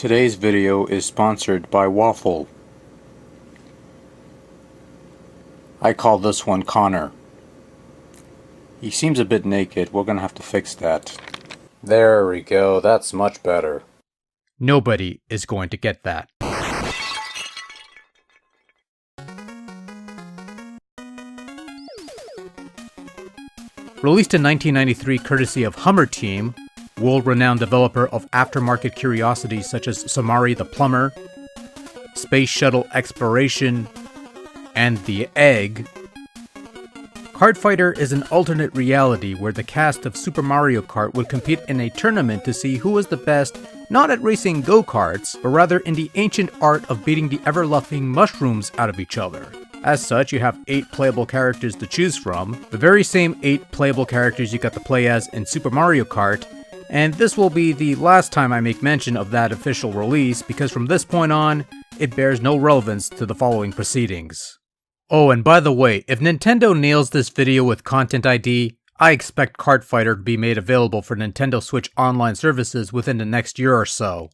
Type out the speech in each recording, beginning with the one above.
Today's video is sponsored by Waffle. I call this one Connor. He seems a bit naked. We're gonna have to fix that. There we go. That's much better. Nobody is going to get that. Released in 1993 courtesy of Hummer Team, world-renowned developer of aftermarket curiosities such as Samari the Plumber, Space Shuttle Exploration, and The Egg, Kart Fighter is an alternate reality where the cast of Super Mario Kart would compete in a tournament to see who was the best, not at racing go-karts, but rather in the ancient art of beating the ever-loving mushrooms out of each other. As such, you have 8 playable characters to choose from, the very same 8 playable characters you got to play as in Super Mario Kart, and this will be the last time I make mention of that official release, because from this point on, it bears no relevance to the following proceedings. Oh, and by the way, if Nintendo nails this video with Content ID, I expect Kart Fighter to be made available for Nintendo Switch online services within the next year or so.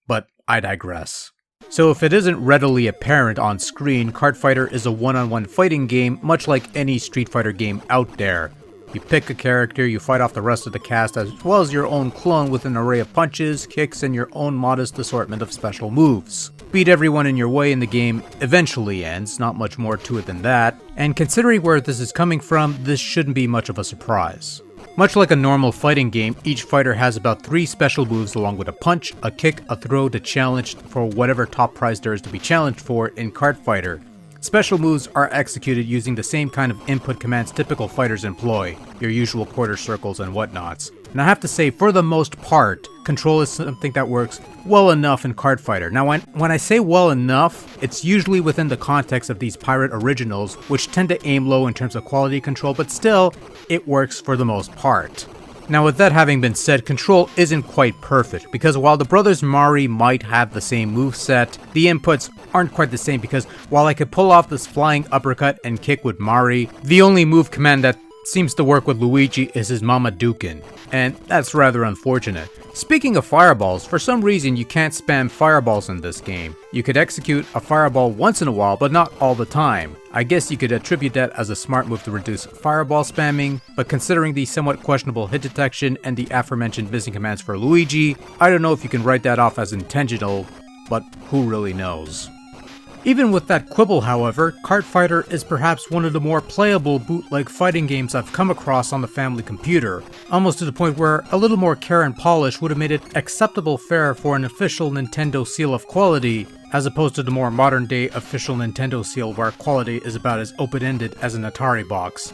But I digress. So if it isn't readily apparent on screen, Kart Fighter is a one-on-one fighting game much like any Street Fighter game out there. You pick a character, you fight off the rest of the cast as well as your own clone with an array of punches, kicks, and your own modest assortment of special moves. Beat everyone in your way and the game eventually ends, not much more to it than that, and considering where this is coming from, this shouldn't be much of a surprise. Much like a normal fighting game, each fighter has about 3 special moves along with a punch, a kick, a throw to challenge for whatever top prize there is to be challenged for in Kart Fighter. Special moves are executed using the same kind of input commands typical fighters employ, your usual quarter circles and whatnots. And I have to say, for the most part, control is something that works well enough in Kart Fighter. Now when I say well enough, it's usually within the context of these pirate originals, which tend to aim low in terms of quality control, but still, it works for the most part. Now with that having been said, control isn't quite perfect, because while the brothers Mari might have the same moveset, the inputs aren't quite the same, because while I could pull off this flying uppercut and kick with Mari, the only move command that seems to work with Luigi is his Mamaduken, and that's rather unfortunate. Speaking of fireballs, for some reason you can't spam fireballs in this game. You could execute a fireball once in a while, but not all the time. I guess you could attribute that as a smart move to reduce fireball spamming, but considering the somewhat questionable hit detection and the aforementioned missing commands for Luigi, I don't know if you can write that off as intentional, but who really knows. Even with that quibble, however, Kart Fighter is perhaps one of the more playable bootleg fighting games I've come across on the family computer, almost to the point where a little more care and polish would have made it acceptable fare for an official Nintendo seal of quality, as opposed to the more modern day official Nintendo seal where quality is about as open-ended as an Atari box.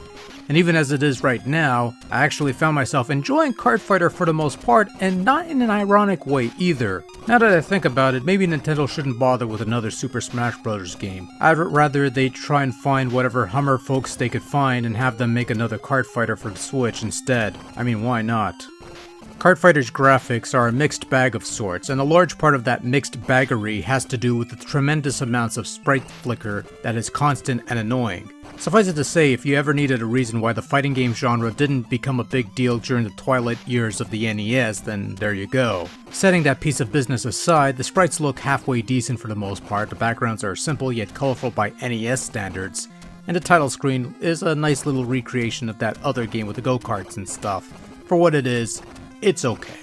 And even as it is right now, I actually found myself enjoying Kart Fighter for the most part, and not in an ironic way either. Now that I think about it, maybe Nintendo shouldn't bother with another Super Smash Bros. Game. I'd rather they try and find whatever Hummer folks they could find and have them make another Kart Fighter for the Switch instead. I mean, why not? Kart Fighter's graphics are a mixed bag of sorts, and a large part of that mixed baggery has to do with the tremendous amounts of sprite flicker that is constant and annoying. Suffice it to say, if you ever needed a reason why the fighting game genre didn't become a big deal during the twilight years of the NES, then there you go. Setting that piece of business aside, the sprites look halfway decent for the most part, the backgrounds are simple yet colorful by NES standards, and the title screen is a nice little recreation of that other game with the go-karts and stuff. For what it is, it's okay.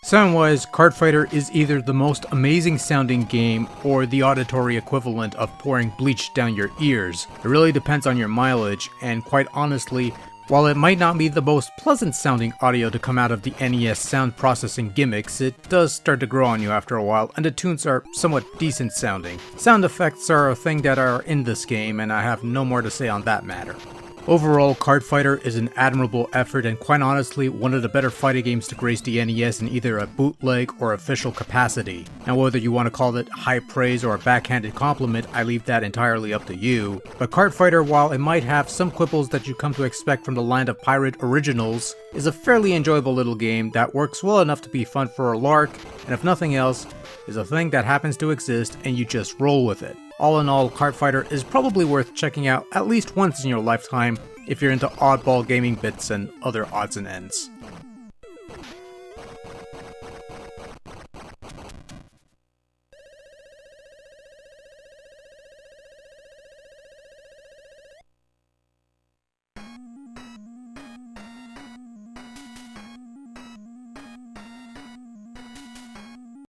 Sound-wise, Kart Fighter is either the most amazing sounding game or the auditory equivalent of pouring bleach down your ears. It really depends on your mileage, and quite honestly, while it might not be the most pleasant sounding audio to come out of the NES sound processing gimmicks, it does start to grow on you after a while, and the tunes are somewhat decent sounding. Sound effects are a thing that are in this game, and I have no more to say on that matter. Overall, Kart Fighter is an admirable effort and quite honestly one of the better fighting games to grace the NES in either a bootleg or official capacity. Now whether you want to call it high praise or a backhanded compliment, I leave that entirely up to you. But Kart Fighter, while it might have some quibbles that you come to expect from the land of pirate originals, is a fairly enjoyable little game that works well enough to be fun for a lark, and if nothing else, is a thing that happens to exist and you just roll with it. All in all, Kart Fighter is probably worth checking out at least once in your lifetime if you're into oddball gaming bits and other odds and ends.